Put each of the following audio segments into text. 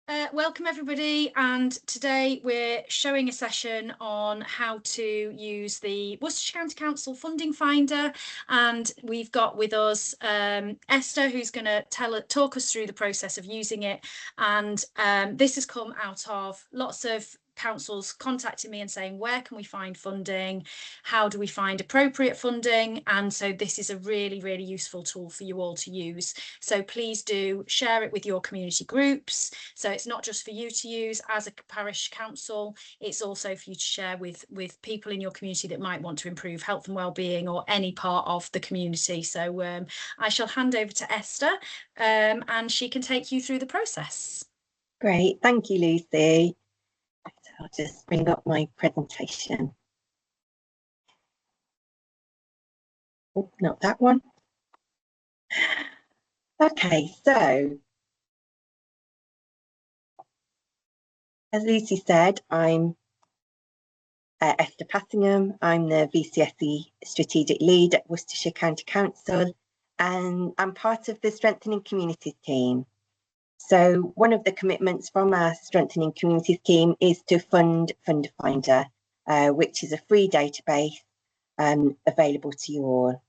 Welcome everybody, and today we're showing a session on how to use the Worcestershire County Council Funding Finder, and we've got with us Esther, who's going to talk us through the process of using it. And this has come out of lots of councils contacting me and saying, where can we find funding? How do we find appropriate funding? And so this is a really, really useful tool for you all to use. So please do share it with your community groups. So it's not just for you to use as a parish council, it's also for you to share with people in your community that might want to improve health and well-being or any part of the community. So I shall hand over to Esther and she can take you through the process. Great, thank you, Lucy. I'll just bring up my presentation. Oh, not that one. Okay, so as Lucy said, I'm Esther Passingham. I'm the VCSE Strategic Lead at Worcestershire County Council, and I'm part of the Strengthening Communities team. So one of the commitments from our Strengthening Communities team is to fund Funder Finder, which is a free database available to you all.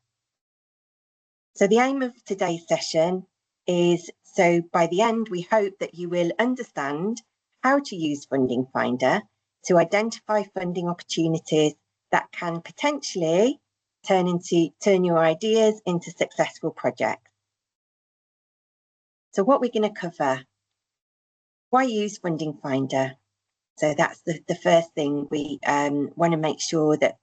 So the aim of today's session is, so by the end, we hope that you will understand how to use Funding Finder to identify funding opportunities that can potentially turn your ideas into successful projects. So what we're going to cover: why use Funding Finder? So that's the first thing. We want to make sure that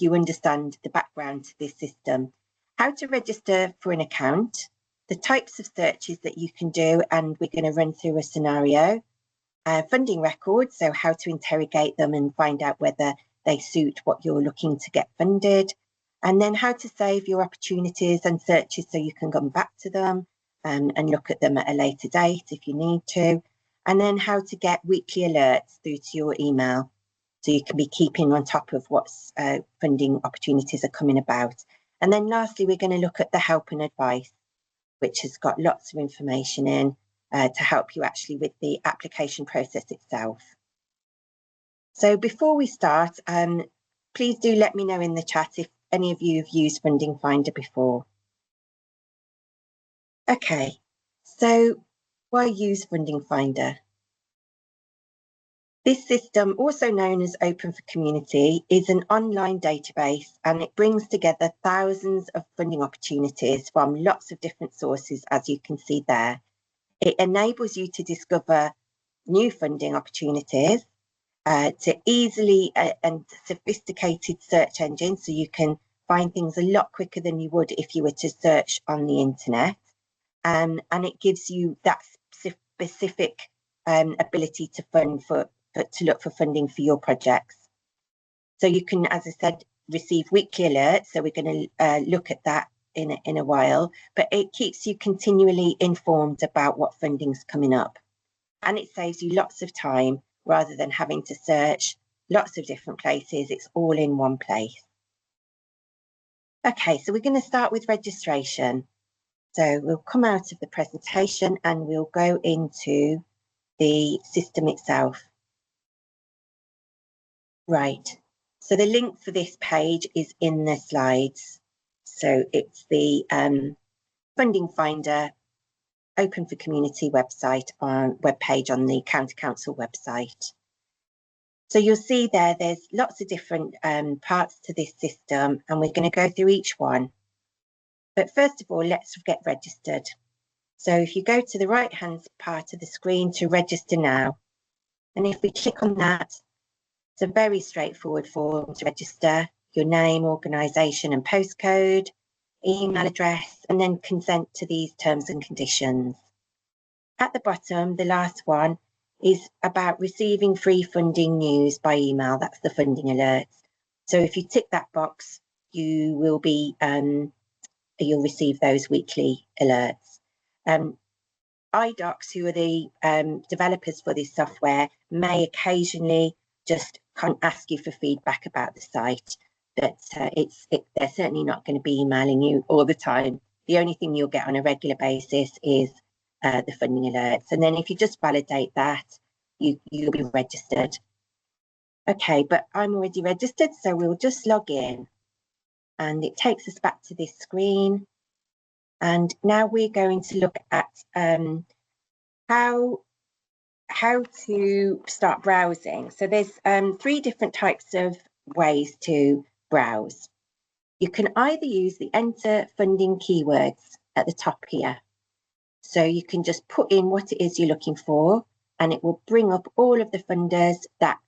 you understand the background to this system, how to register for an account, the types of searches that you can do, and we're going to run through a scenario, funding records, so how to interrogate them and find out whether they suit what you're looking to get funded, and then how to save your opportunities and searches so you can come back to them and look at them at a later date if you need to. And then how to get weekly alerts through to your email so you can be keeping on top of what's funding opportunities are coming about. And then lastly, we're going to look at the help and advice, which has got lots of information in to help you actually with the application process itself. So before we start, please do let me know in the chat if any of you have used Funding Finder before. Okay, so why use Funding Finder? This system, also known as Open for Community, is an online database, and it brings together thousands of funding opportunities from lots of different sources, as you can see there. It enables you to discover new funding opportunities, to easily and sophisticated search engines, so you can find things a lot quicker than you would if you were to search on the internet. And it gives you that specific ability to look for funding for your projects. So you can, as I said, receive weekly alerts. So we're going to look at that in a while, but it keeps you continually informed about what funding's coming up. And it saves you lots of time rather than having to search lots of different places. It's all in one place. Okay, so we're going to start with registration. So we'll come out of the presentation and we'll go into the system itself. Right, so the link for this page is in the slides. So it's the Funding Finder Open for Community website webpage on the County Council website. So you'll see there's lots of different parts to this system, and we're going to go through each one. But first of all, let's get registered. So if you go to the right hand part of the screen to register now, and if we click on that, it's a very straightforward form to register: your name, organisation and postcode, email address, and then consent to these terms and conditions. At the bottom, the last one is about receiving free funding news by email. That's the funding alerts. So if you tick that box, you will be you'll receive those weekly alerts. iDocs, who are the developers for this software, may occasionally just ask you for feedback about the site, but they're certainly not going to be emailing you all the time. The only thing you'll get on a regular basis is the funding alerts. And then if you just validate that, you'll be registered. Okay, but I'm already registered, so we'll just log in. And it takes us back to this screen. And now we're going to look at how to start browsing. So there's 3 different types of ways to browse. You can either use the enter funding keywords at the top here. So you can just put in what it is you're looking for, and it will bring up all of the funders that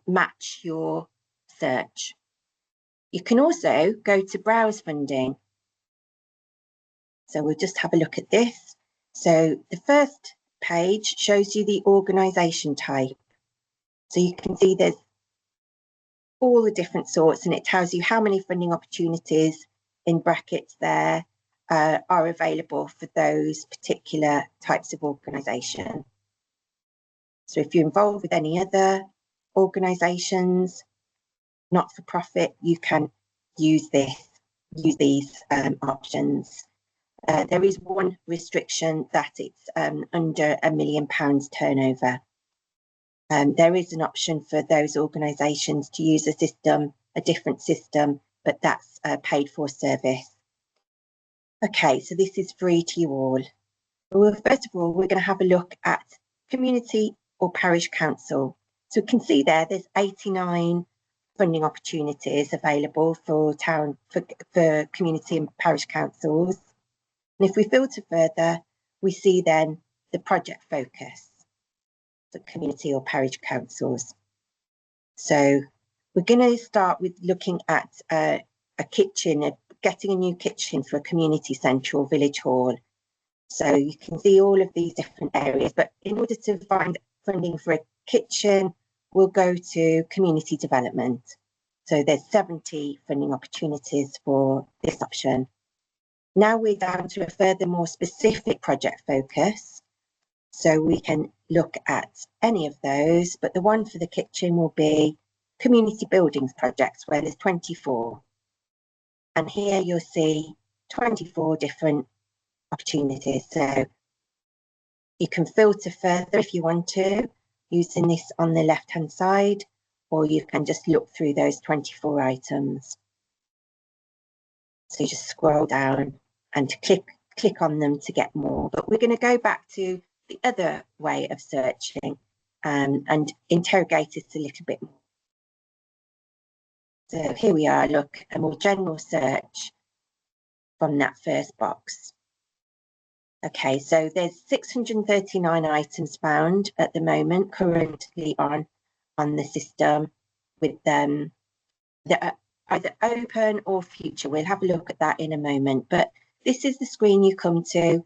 match your search. You can also go to browse funding. So we'll just have a look at this. So the first page shows you the organisation type. So you can see there's all the different sorts, and it tells you how many funding opportunities in brackets there are available for those particular types of organisation. So if you're involved with any other organisations, not-for-profit, you can use these options. There is one restriction that it's under £1 million turnover. There is an option for those organisations to use a different system, but that's a paid for service. Okay, so this is free to you all. Well, first of all, we're going to have a look at community or parish council. So we can see there's 89 funding opportunities available for community and parish councils. And if we filter further, we see then the project focus for community or parish councils. So we're going to start with looking at a kitchen, getting a new kitchen for a community centre or village hall. So you can see all of these different areas, but in order to find funding for a kitchen, we'll go to community development. So there's 70 funding opportunities for this option. Now we're down to a further more specific project focus. So we can look at any of those, but the one for the kitchen will be community buildings projects, where there's 24. And here you'll see 24 different opportunities. So you can filter further if you want to, using this on the left-hand side, or you can just look through those 24 items. So you just scroll down and click on them to get more. But we're going to go back to the other way of searching and interrogate it a little bit more. So here we are, look, a more general search from that first box. Okay, so there's 639 items found at the moment, currently on the system, with them that are either open or future. We'll have a look at that in a moment, but this is the screen you come to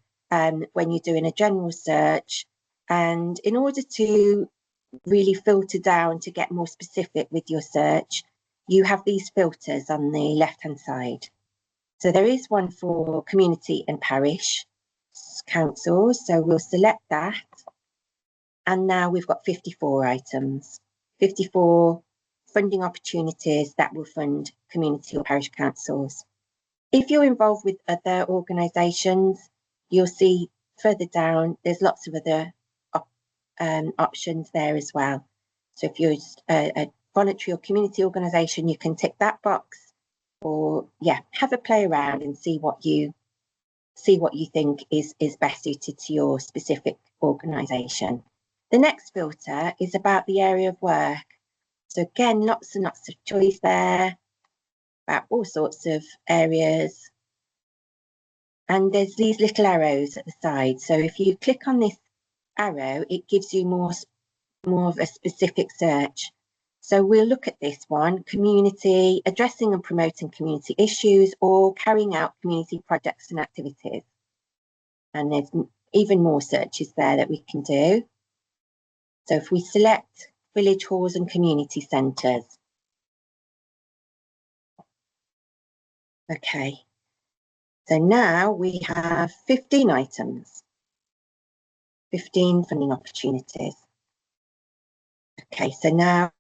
when you're doing a general search. And in order to really filter down to get more specific with your search, you have these filters on the left-hand side. So there is one for community and parish councils, so we'll select that. And now we've got 54 items, 54 funding opportunities that will fund community or parish councils. If you're involved with other organisations, you'll see further down, there's lots of other options there as well. So if you're a voluntary or community organisation, you can tick that box, or have a play around and see what you think is best suited to your specific organisation. The next filter is about the area of work. So again, lots and lots of choice there about all sorts of areas. And there's these little arrows at the side. So if you click on this arrow, it gives you more of a specific search. So we'll look at this one: community, addressing and promoting community issues, or carrying out community projects and activities. And there's even more searches there that we can do. So if we select village halls and community centres. Okay, so now we have 15 items, 15 funding opportunities. Okay, so now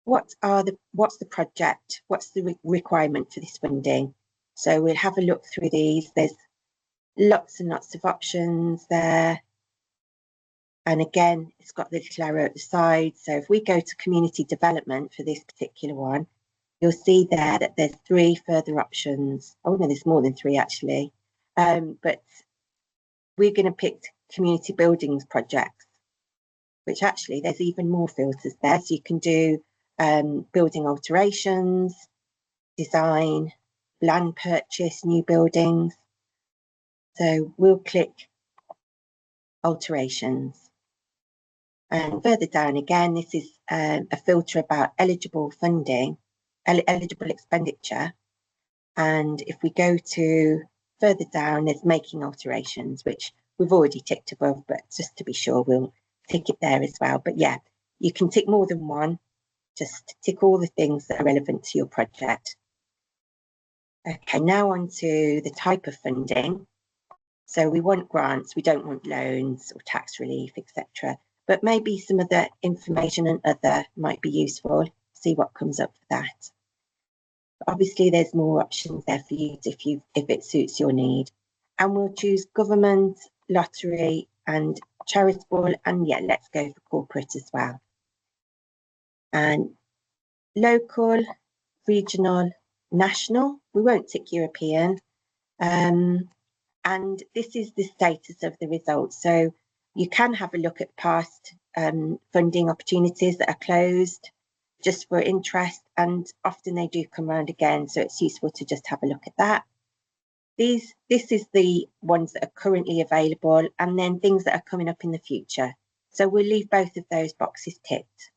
what's the project? What's the requirement for this funding? So we'll have a look through these. There's Lots and lots of options there. And again, it's got the little arrow at the side. So if we go to community development for this particular one, you'll see there that there's 3 further options. Oh no, there's more than 3 actually. But we're going to pick community buildings projects, which actually there's even more filters there. So you can do building alterations, design, land purchase, new buildings. So we'll click alterations. And further down again, this is a filter about eligible funding, eligible expenditure. And if we go to further down, there's making alterations, which we've already ticked above, but just to be sure, we'll tick it there as well. But yeah, you can tick more than one. Just tick all the things that are relevant to your project. Okay, now on to the type of funding. So we want grants, we don't want loans or tax relief, etc. But maybe some of the information and other might be useful. See what comes up for that. Obviously, there's more options there for you if it suits your need. And we'll choose government, lottery, and charitable. And yeah, let's go for corporate as well. And local, regional, national. We won't tick European. And this is the status of the results. So you can have a look at past funding opportunities that are closed just for interest, and often they do come around again, so it's useful to just have a look at that. This is the ones that are currently available, and then things that are coming up in the future. So we'll leave both of those boxes ticked.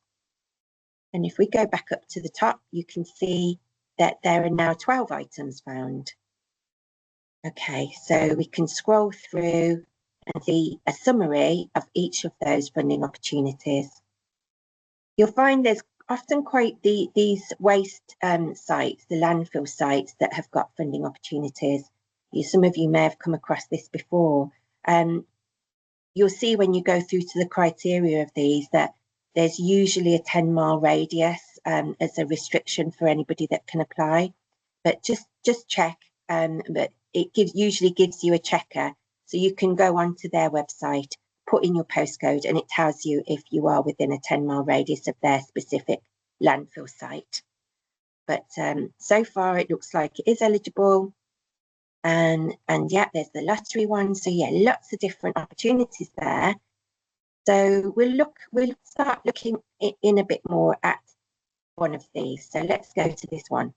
And if we go back up to the top, you can see that there are now 12 items found. Okay, so we can scroll through and see a summary of each of those funding opportunities. You'll find there's often quite these waste sites, the landfill sites that have got funding opportunities. Some of you may have come across this before. You'll see when you go through to the criteria of these that there's usually a 10-mile radius as a restriction for anybody that can apply. But just check. But it usually gives you a checker, so you can go onto their website, put in your postcode, and it tells you if you are within a 10-mile radius of their specific landfill site. But so far it looks like it is eligible, and yeah, there's the lottery one. So yeah, lots of different opportunities there. So we'll start looking in a bit more at one of these. So let's go to this one.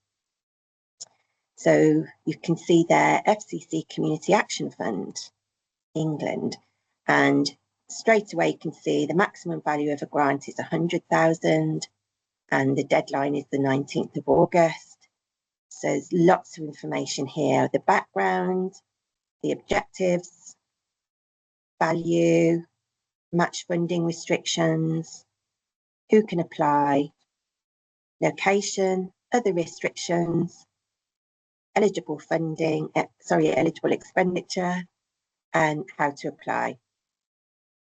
So you can see there, FCC Community Action Fund, England, and straight away you can see the maximum value of a grant is 100,000 and the deadline is the 19th of August. So there's lots of information here, the background, the objectives, value, match funding restrictions, who can apply, location, other restrictions, eligible funding, eligible expenditure, and how to apply.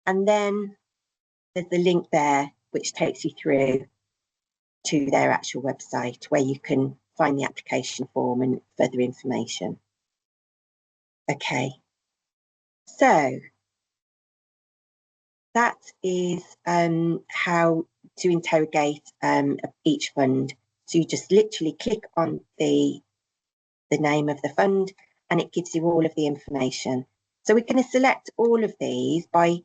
And then there's the link there, which takes you through to their actual website where you can find the application form and further information. Okay, so that is how to interrogate each fund. So you just literally click on the name of the fund and it gives you all of the information. So we're going to select all of these by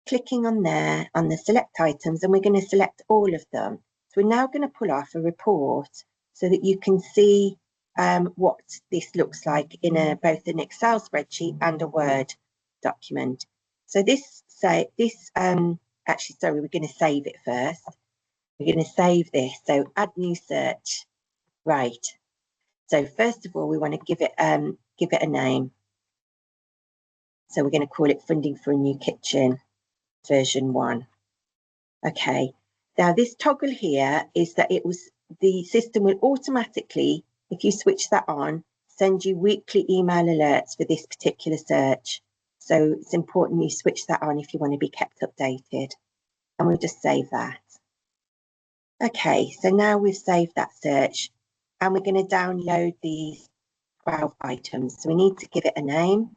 clicking on there on the select items, and we're going to select all of them. So we're now going to pull off a report so that you can see what this looks like in both an Excel spreadsheet and a Word document. So actually, sorry, we're going to save it first. We're going to save this. So add new search. Right. So first of all, we want to give it a name. So we're going to call it Funding for a New Kitchen version 1. Okay. Now this toggle here is that the system will automatically, if you switch that on, send you weekly email alerts for this particular search. So it's important you switch that on if you want to be kept updated. And we'll just save that. Okay, so now we've saved that search and we're going to download these 12 items. So we need to give it a name.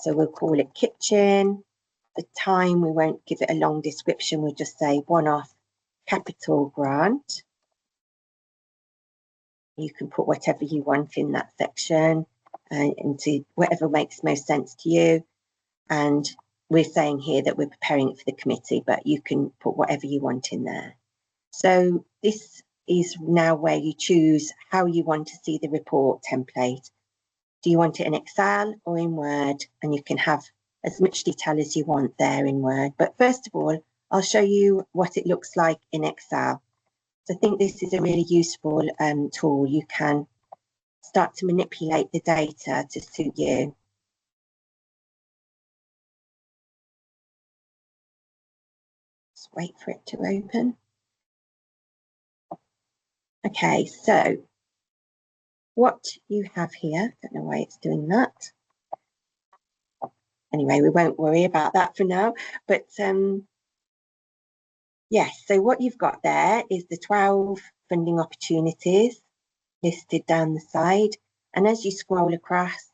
So we'll call it kitchen. The time, we won't give it a long description, we'll just say one-off capital grant. You can put whatever you want in that section into whatever makes most sense to you. And we're saying here that we're preparing it for the committee, but you can put whatever you want in there. So this is now where you choose how you want to see the report template. Do you want it in Excel or in Word? And you can have as much detail as you want there in Word. But first of all, I'll show you what it looks like in Excel. So I think this is a really useful tool. You can start to manipulate the data to suit you. Just wait for it to open. Okay, so what you have here, don't know why it's doing that. Anyway, we won't worry about that for now, but yes, so what you've got there is the 12 funding opportunities listed down the side. And as you scroll across,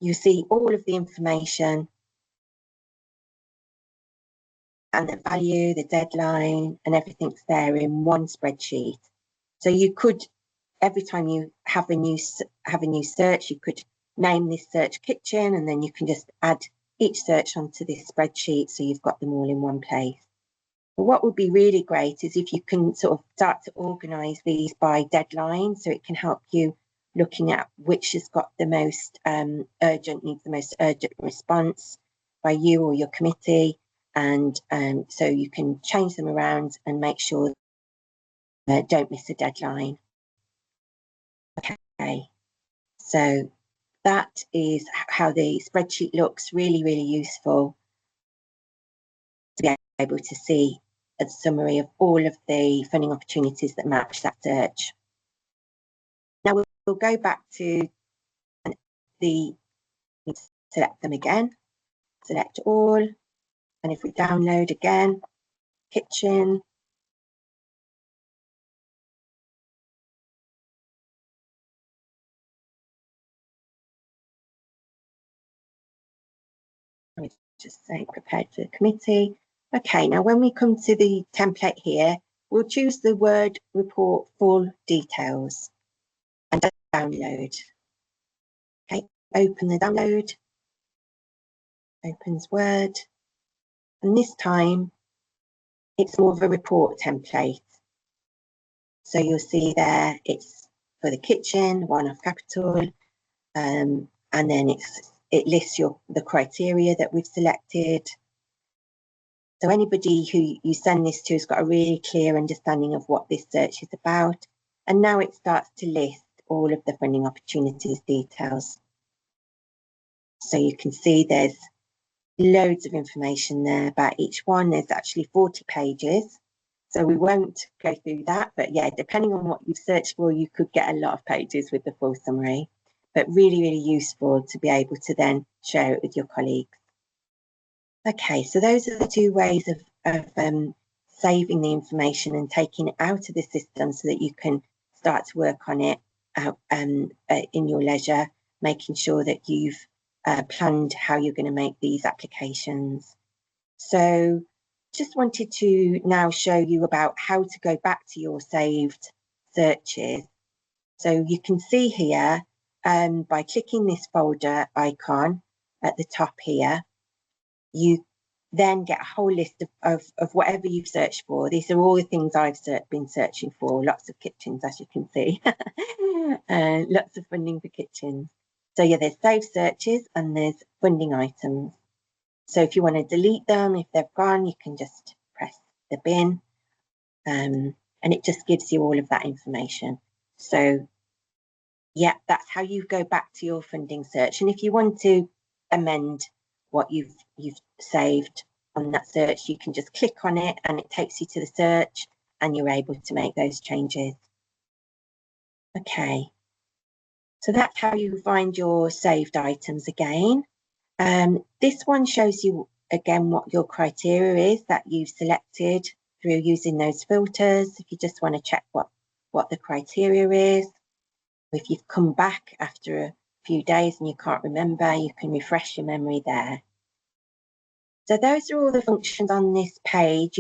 you see all of the information and the value, the deadline, and everything's there in one spreadsheet. So you could, every time you have a new search, you could name this search kitchen, and then you can just add each search onto this spreadsheet so you've got them all in one place. But what would be really great is if you can sort of start to organise these by deadline, so it can help you looking at which has got the most urgent, needs the most urgent response by you or your committee. And so you can change them around and make sure don't miss a deadline. Okay, so that is how the spreadsheet looks. Really, really useful to be able to see a summary of all of the funding opportunities that match that search. Now we'll go back to select them again, select all, and if we download again, kitchen, let me just say prepared for the committee. Okay, now when we come to the template here, we'll choose the Word report full details and download. Okay, open the download, opens Word, and this time it's more of a report template. So you'll see there it's for the kitchen, one-off capital, and then it lists the criteria that we've selected. So anybody who you send this to has got a really clear understanding of what this search is about. And now it starts to list all of the funding opportunities details. So you can see there's loads of information there about each one. There's actually 40 pages. So we won't go through that, but yeah, depending on what you've searched for, you could get a lot of pages with the full summary, but really, really useful to be able to then share it with your colleagues. Okay, so those are the two ways of saving the information and taking it out of the system so that you can start to work on it in your leisure, making sure that you've planned how you're going to make these applications. So just wanted to now show you about how to go back to your saved searches. So you can see here by clicking this folder icon at the top here, you then get a whole list of whatever you've searched for. These are all the things I've been searching for, lots of kitchens, as you can see, lots of funding for kitchens. So yeah, there's saved searches and there's funding items. So if you want to delete them, if they've gone, you can just press the bin and it just gives you all of that information. So yeah, that's how you go back to your funding search. And if you want to amend what you've saved on that search, you can just click on it and it takes you to the search and you're able to make those changes. Okay, so that's how you find your saved items again. This one shows you again what your criteria is that you've selected through using those filters. If you just want to check what the criteria is, if you've come back after few days and you can't remember, you can refresh your memory there. So those are all the functions on this page.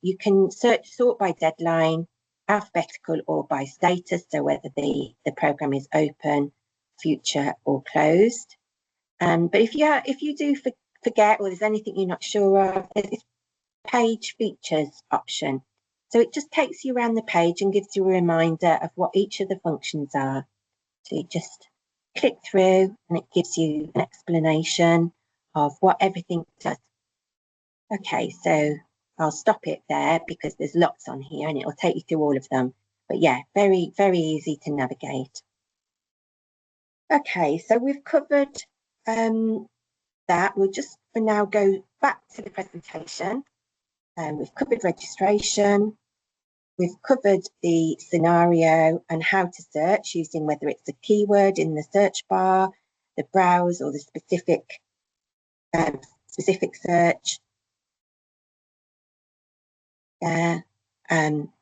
You can sort by deadline, alphabetical, or by status, so whether the program is open, future, or closed. But if you do forget, or there's anything you're not sure of, there's this page features option. So it just takes you around the page and gives you a reminder of what each of the functions are. So you just click through and it gives you an explanation of what everything does. Okay, so I'll stop it there because there's lots on here and it'll take you through all of them. But yeah, very, very easy to navigate. Okay, so we've covered that. We'll just for now go back to the presentation. We've covered registration. We've covered the scenario and how to search using whether it's a keyword in the search bar, the browse, or the specific search.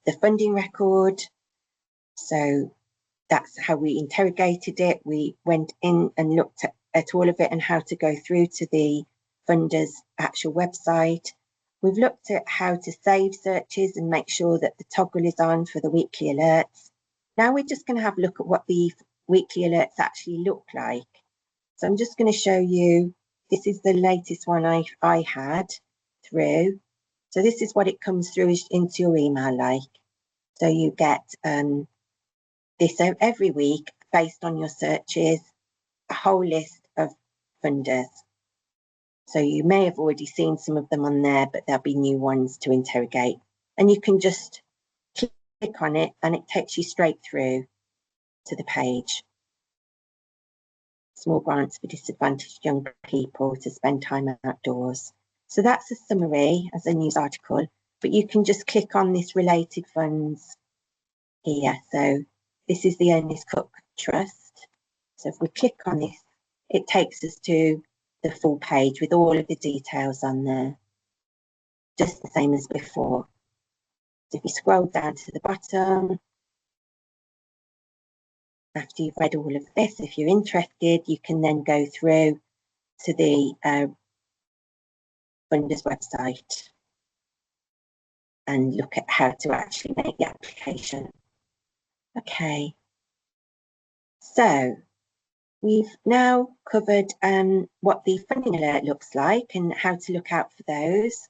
The funding record. So that's how we interrogated it. We went in and looked at all of it and how to go through to the funder's actual website. We've looked at how to save searches and make sure that the toggle is on for the weekly alerts. Now we're just going to have a look at what the weekly alerts actually look like. So I'm just going to show you, this is the latest one I had through. So this is what it comes through into your email like. So you get this every week based on your searches, a whole list of funders. So you may have already seen some of them on there, but there'll be new ones to interrogate. And you can just click on it and it takes you straight through to the page. Small grants for disadvantaged young people to spend time outdoors. So that's a summary as a news article, but you can just click on this related funds here. So this is the Ernest Cook Trust. So if we click on this, it takes us to the full page with all of the details on there, just the same as before. So if you scroll down to the bottom, after you've read all of this, if you're interested, you can then go through to the funder's website and look at how to actually make the application. Okay, so we've now covered what the funding alert looks like and how to look out for those.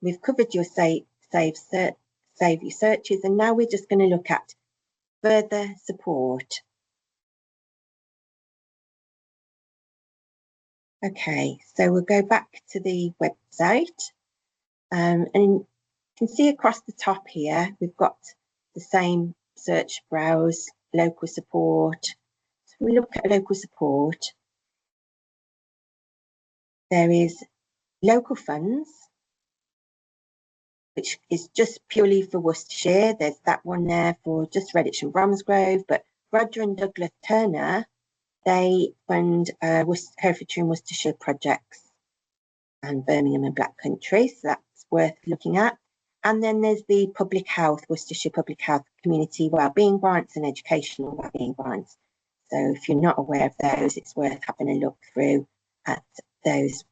We've covered your save your searches, and now we're just going to look at further support. Okay, so we'll go back to the website, and you can see across the top here, we've got the same search, browse, local support. So we look at local support. There is local funds, which is just purely for Worcestershire. There's that one there for just Redditch and Bromsgrove, but Roger and Douglas Turner, they fund Herefordshire and Worcestershire projects and Birmingham and Black Country, so that's worth looking at. And then there's the Public Health, Worcestershire Public Health Community Wellbeing Grants and Educational Wellbeing Grants. So if you're not aware of those, it's worth having a look through at those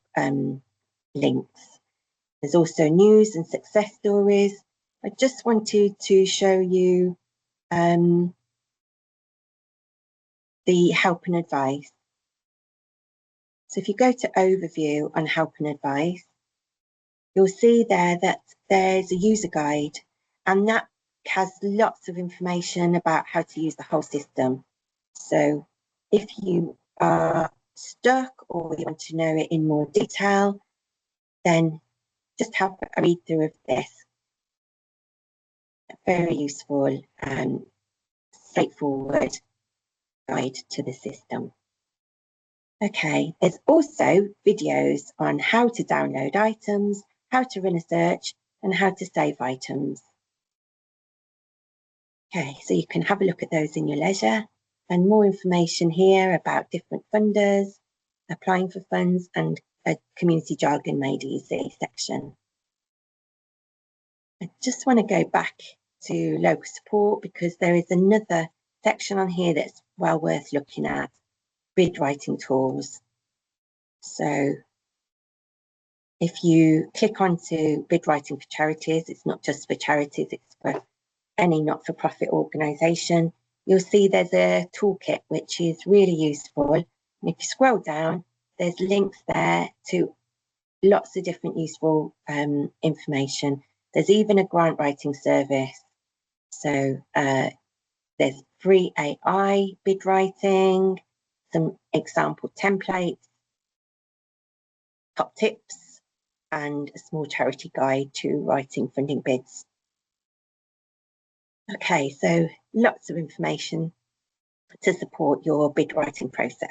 links. There's also news and success stories. I just wanted to show you the help and advice. So if you go to overview on help and advice, you'll see there that there's a user guide, and that has lots of information about how to use the whole system. So if you are stuck or you want to know it in more detail, then just have a read through of this. A very useful and straightforward guide to the system. Okay, there's also videos on how to download items, how to run a search, and how to save items. Okay, so you can have a look at those in your leisure, and more information here about different funders, applying for funds, and a community jargon made easy section. I just want to go back to local support, because there is another section on here that's well worth looking at, bid writing tools. So if you click onto bid writing for charities, it's not just for charities, it's for any not-for-profit organisation, you'll see there's a toolkit which is really useful. And if you scroll down, there's links there to lots of different useful information. There's even a grant writing service. So there's free AI bid writing, some example templates, top tips, and a small charity guide to writing funding bids. Okay, so lots of information to support your bid writing process.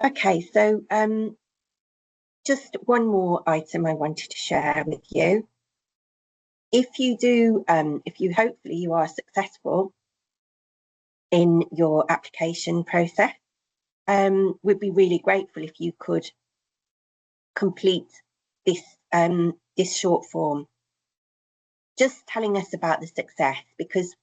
Okay, so just one more item I wanted to share with you. If you do, hopefully you are successful in your application process, we'd be really grateful if you could complete this this short form, just telling us about the success, because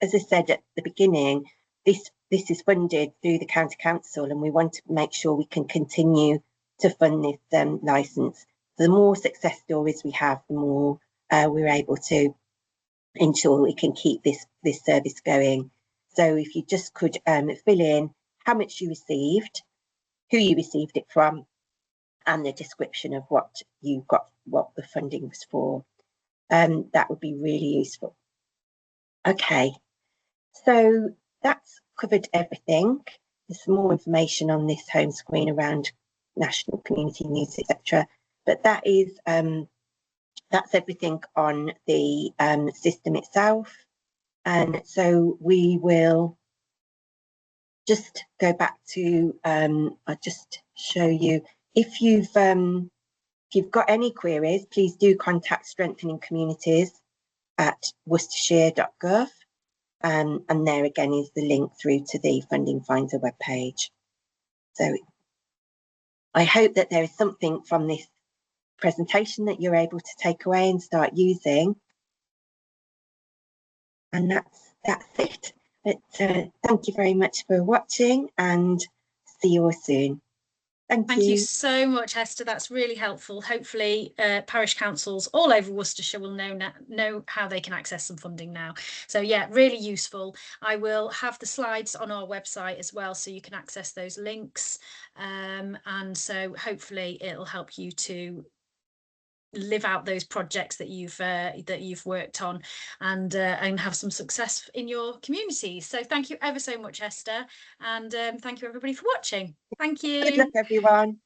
as I said at the beginning, this is funded through the County Council, and we want to make sure we can continue to fund this licence. The more success stories we have, the more we're able to ensure we can keep this service going. So if you just could fill in how much you received, who you received it from, and the description of what you got, what the funding was for, that would be really useful. Okay, so that's covered everything. There's some more information on this home screen around national community news, etc. But that is that's everything on the system itself. And so we will just go back to I'll just show you, if you've got any queries, please do contact Strengthening Communities at worcestershire.gov. And there again is the link through to the Funding Finder webpage. So I hope that there is something from this presentation that you're able to take away and start using. And that's it. But thank you very much for watching, and see you all soon. Thank you so much, Hester. That's really helpful. Hopefully parish councils all over Worcestershire will know how they can access some funding now. So yeah, really useful. I will have the slides on our website as well, so you can access those links. And so hopefully it'll help you to live out those projects that you've worked on, and have some success in your community. So thank you ever so much, Hester, and thank you everybody for watching. Thank you. Good luck, everyone.